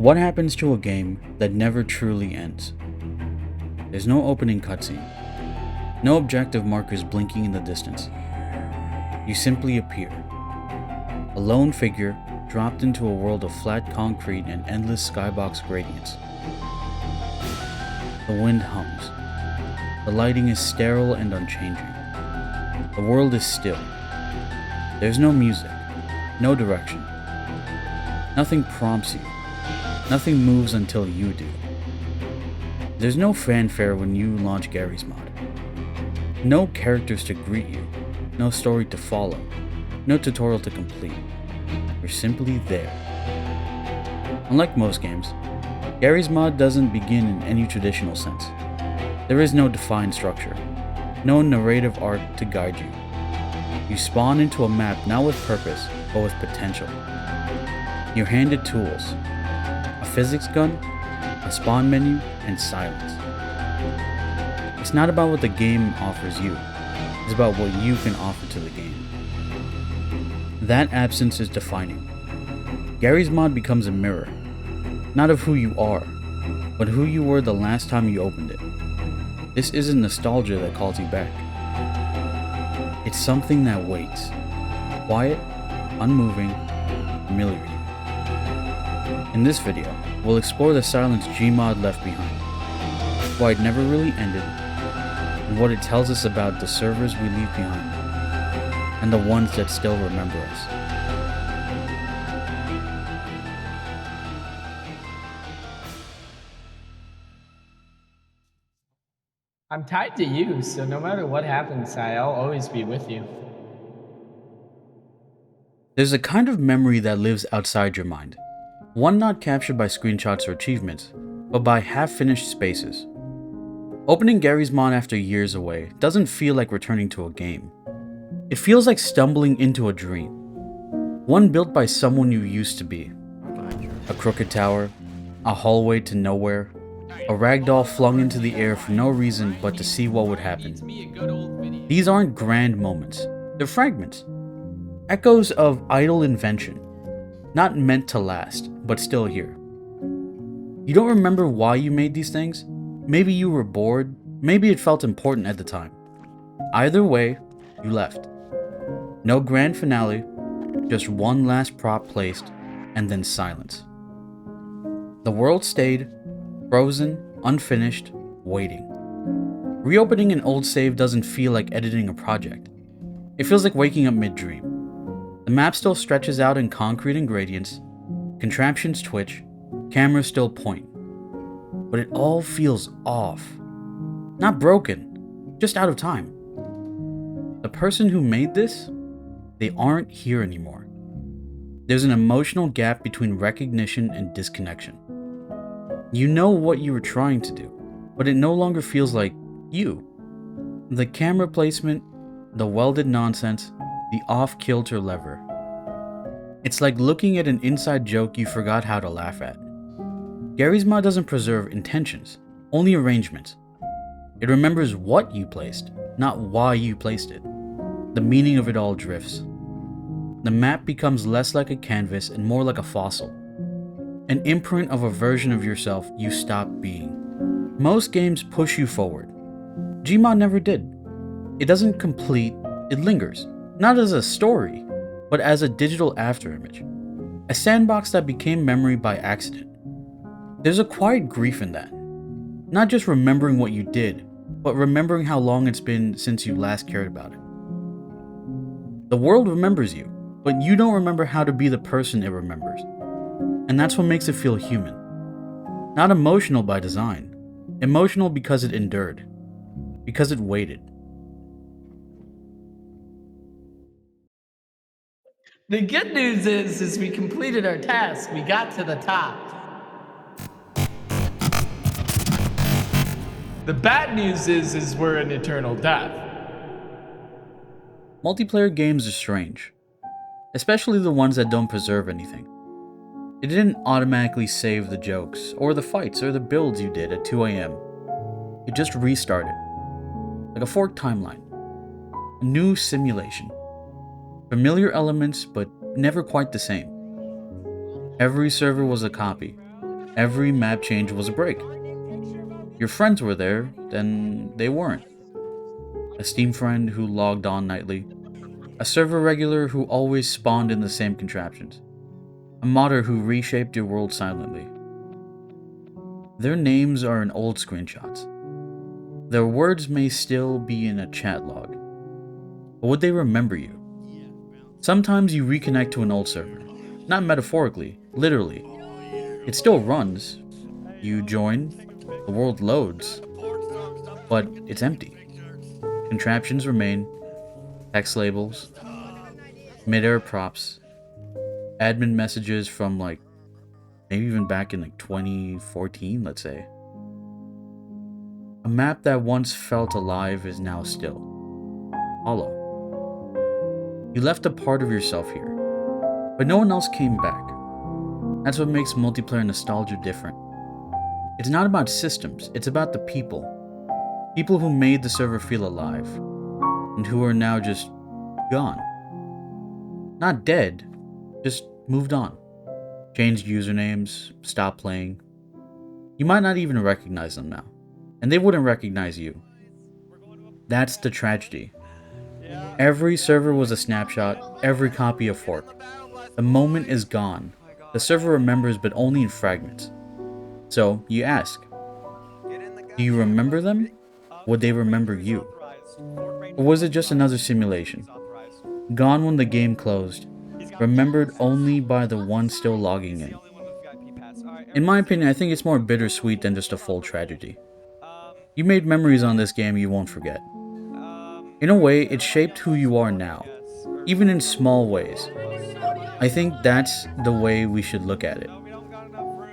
What happens to a game that never truly ends? There's no opening cutscene, no objective markers blinking in the distance. You simply appear, a lone figure dropped into a world of flat concrete and endless skybox gradients. The wind hums. The lighting is sterile and unchanging. The world is still. There's no music, no direction. Nothing prompts you. Nothing moves until you do. There's no fanfare when you launch Garry's mod. No characters to greet you. No story to follow. No tutorial to complete. You're simply there. Unlike most games, Garry's mod doesn't begin in any traditional sense. There is no defined structure, no narrative arc to guide you. You spawn into a map not with purpose, but with potential. You're handed tools, a physics gun, a spawn menu, and silence. It's not about what the game offers you, it's about what you can offer to the game. That absence is defining. Garry's mod becomes a mirror, not of who you are, but who you were the last time you opened it. This isn't nostalgia that calls you back. It's something that waits. Quiet, unmoving, familiar to you. In this video, we'll explore the silence Gmod left behind, why it never really ended, and what it tells us about the servers we leave behind, and the ones that still remember us. I'm tied to you, so no matter what happens, I'll always be with you. There's a kind of memory that lives outside your mind, one not captured by screenshots or achievements, but by half-finished spaces. Opening Garry's mod after years away doesn't feel like returning to a game. It feels like stumbling into a dream, one built by someone you used to be. A crooked tower, a hallway to nowhere, a ragdoll flung into the air for no reason but to see what would happen. These aren't grand moments, they're fragments. Echoes of idle invention, not meant to last, but still here. You don't remember why you made these things? Maybe you were bored, maybe it felt important at the time. Either way, you left. No grand finale, just one last prop placed, and then silence. The world stayed, frozen, unfinished, waiting. Reopening an old save doesn't feel like editing a project. It feels like waking up mid-dream. The map still stretches out in concrete and gradients, contraptions twitch, cameras still point. But it all feels off. Not broken, just out of time. The person who made this, they aren't here anymore. There's an emotional gap between recognition and disconnection. You know what you were trying to do, but it no longer feels like you. The camera placement, the welded nonsense, the off-kilter lever. It's like looking at an inside joke you forgot how to laugh at. Garry's mod doesn't preserve intentions, only arrangements. It remembers what you placed, not why you placed it. The meaning of it all drifts. The map becomes less like a canvas and more like a fossil. An imprint of a version of yourself you stopped being. Most games push you forward. Gmod never did. It doesn't complete, it lingers. Not as a story, but as a digital afterimage. A sandbox that became memory by accident. There's a quiet grief in that. Not just remembering what you did, but remembering how long it's been since you last cared about it. The world remembers you, but you don't remember how to be the person it remembers. And that's what makes it feel human. Not emotional by design. Emotional because it endured. Because it waited. The good news is we completed our task. We got to the top. The bad news is we're in eternal death. Multiplayer games are strange, especially the ones that don't preserve anything. It didn't automatically save the jokes, or the fights, or the builds you did at 2 AM. It just restarted, like a forked timeline, a new simulation. Familiar elements, but never quite the same. Every server was a copy, Every map change was a break. Your friends were there, then they weren't. A Steam friend who logged on nightly. A server regular who always spawned in the same contraptions. A modder who reshaped your world silently. Their names are in old screenshots. Their words may still be in a chat log. But would they remember you? Sometimes you reconnect to an old server. Not metaphorically, literally. It still runs. You join, the world loads, but it's empty. Contraptions remain, text labels, mid-air props, admin messages from maybe even back in 2014, let's say. A map that once felt alive is now still hollow. You left a part of yourself here, but no one else came back. That's what makes multiplayer nostalgia different. It's not about systems, it's about the people. People who made the server feel alive, and who are now just gone. Not dead, just moved on. Changed usernames, stopped playing. You might not even recognize them now, and they wouldn't recognize you. That's the tragedy. Every server was a snapshot, every copy a fork. The moment is gone. The server remembers, but only in fragments. So, you ask, do you remember them? Would they remember you? Or was it just another simulation? Gone when the game closed, remembered only by the one still logging in. In my opinion, I think it's more bittersweet than just a full tragedy. You made memories on this game you won't forget. In a way, it shaped who you are now, even in small ways. I think that's the way we should look at it.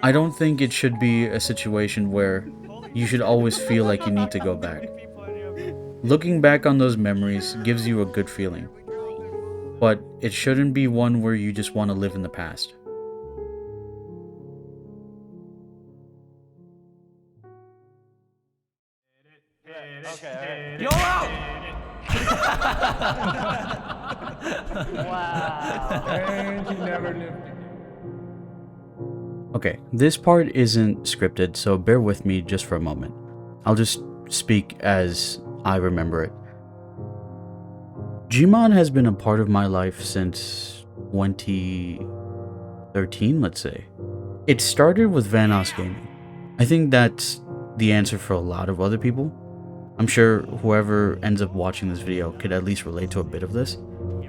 I don't think it should be a situation where you should always feel like you need to go back. Looking back on those memories gives you a good feeling, but it shouldn't be one where you just want to live in the past. Okay. YOLO! Wow. And he never lived. Okay, this part isn't scripted, so bear with me just for a moment. I'll just speak as I remember it. Gmod has been a part of my life since 2013, let's say. It started with Vanoss Gaming. I think that's the answer for a lot of other people. I'm sure whoever ends up watching this video could at least relate to a bit of this.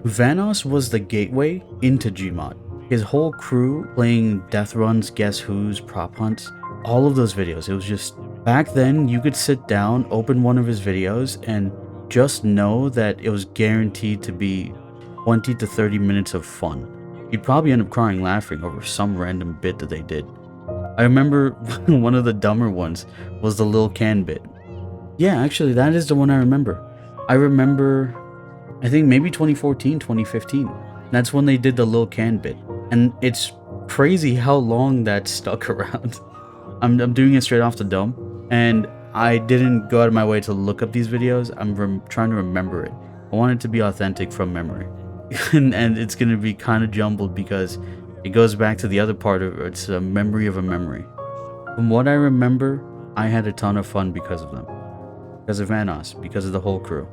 Vanoss was the gateway into Gmod. His whole crew playing death runs, guess who's, prop hunts, all of those videos. It was just, back then you could sit down, open one of his videos, and just know that it was guaranteed to be 20 to 30 minutes of fun. You'd probably end up crying laughing over some random bit that they did. I remember one of the dumber ones was the Lil Can bit. Yeah, actually, that is the one I remember. I remember, I think maybe 2014, 2015. That's when they did the Lil Can bit. And it's crazy how long that stuck around. I'm doing it straight off the dome. And I didn't go out of my way to look up these videos. I'm trying to remember it. I want it to be authentic from memory. and it's going to be kind of jumbled because it goes back to the other part of it. It's a memory of a memory. From what I remember, I had a ton of fun because of them. Because of Vanoss, because of the whole crew.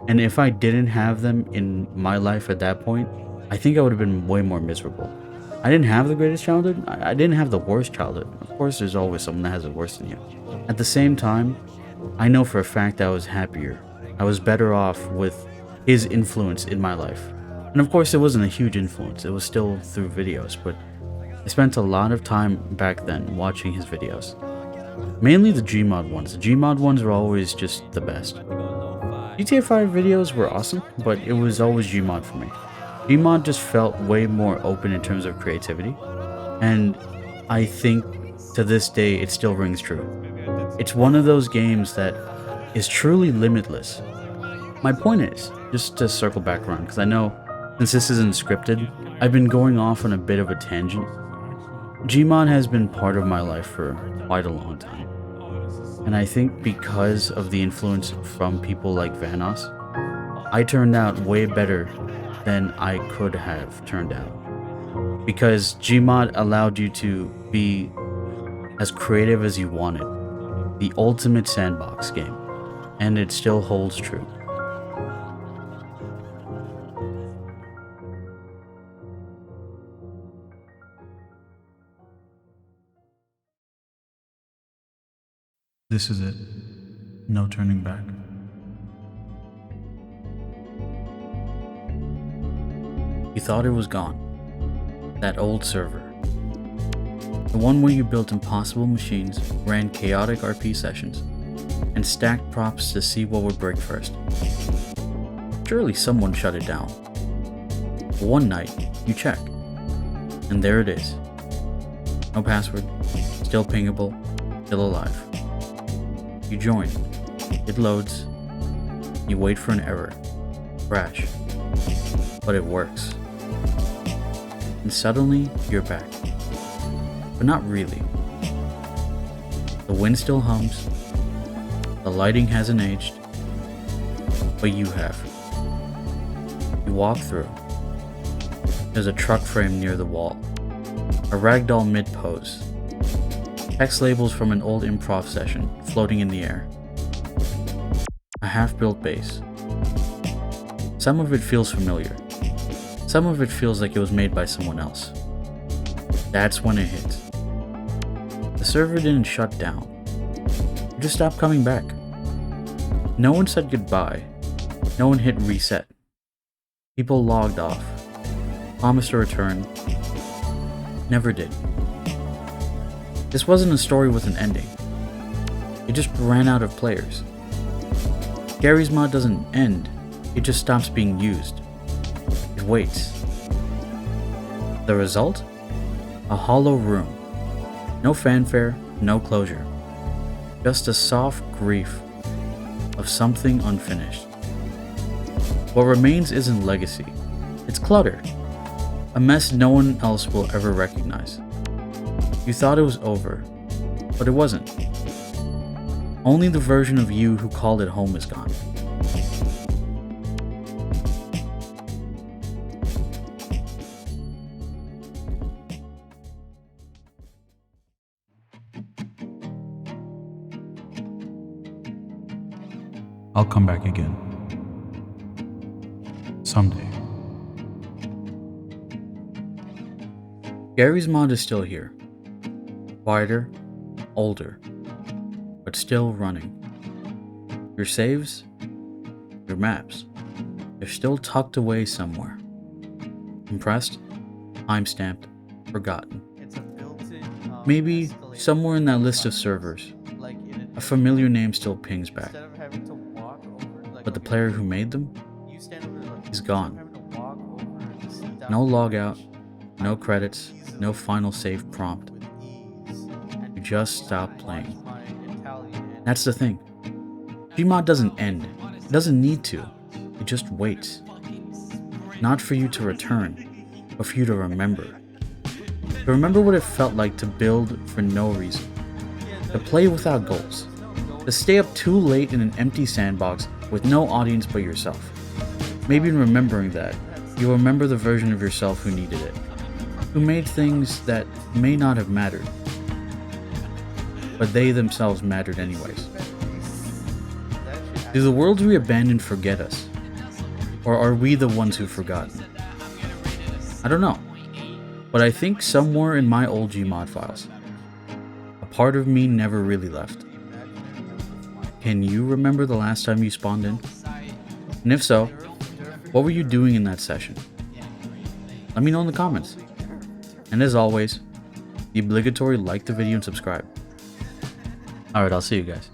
And if I didn't have them in my life at that point, I think I would have been way more miserable. I didn't have the greatest childhood. I didn't have the worst childhood. Of course, there's always someone that has it worse than you. At the same time, I know for a fact I was happier. I was better off with his influence in my life. And of course, it wasn't a huge influence. It was still through videos, but I spent a lot of time back then watching his videos. Mainly the Gmod ones. The Gmod ones were always just the best. GTA 5 videos were awesome, but it was always Gmod for me. Gmod just felt way more open in terms of creativity, and I think to this day it still rings true. It's one of those games that is truly limitless. My point is, just to circle back around, because I know since this isn't scripted, I've been going off on a bit of a tangent. Gmod has been part of my life for quite a long time, and I think because of the influence from people like Vanoss, I turned out way better than I could have turned out. Because Gmod allowed you to be as creative as you wanted, the ultimate sandbox game, and it still holds true. This is it. No turning back. You thought it was gone. That old server. The one where you built impossible machines, ran chaotic RP sessions, and stacked props to see what would break first. Surely someone shut it down. But one night, you check, and there it is. No password, still pingable, still alive. You join, it loads, you wait for an error, crash, but it works. And suddenly, you're back. But not really. The wind still hums, the lighting hasn't aged, but you have. You walk through. There's a truck frame near the wall, a ragdoll mid-pose, text labels from an old improv session floating in the air, a half-built base. Some of it feels familiar, some of it feels like it was made by someone else. That's when it hits. The server didn't shut down, it just stopped coming back. No one said goodbye, no one hit reset. People logged off, promised to return, never did. This wasn't a story with an ending. It just ran out of players. Garry's mod doesn't end, it just stops being used. It waits. The result? A hollow room. No fanfare, no closure. Just a soft grief of something unfinished. What remains isn't legacy, it's clutter. A mess no one else will ever recognize. You thought it was over, but it wasn't. Only the version of you who called it home is gone. I'll come back again. Someday. Garry's mod is still here. Quieter, older, but still running. Your saves, your maps, they're still tucked away somewhere. Compressed, time-stamped, forgotten. Maybe somewhere in that list of servers, a familiar name still pings back. But the player who made them is gone. No logout, no credits, no final save prompt. You just stop playing. That's the thing. Gmod doesn't end. It doesn't need to. It just waits. Not for you to return, but for you to remember. To remember what it felt like to build for no reason. To play without goals. To stay up too late in an empty sandbox with no audience but yourself. Maybe in remembering that, you'll remember the version of yourself who needed it. Who made things that may not have mattered. But they themselves mattered anyways. Do the worlds we abandoned forget us? Or are we the ones who've forgotten? I don't know. But I think somewhere in my old Gmod files, a part of me never really left. Can you remember the last time you spawned in? And if so, what were you doing in that session? Let me know in the comments. And as always, the obligatory like the video and subscribe. Alright, I'll see you guys.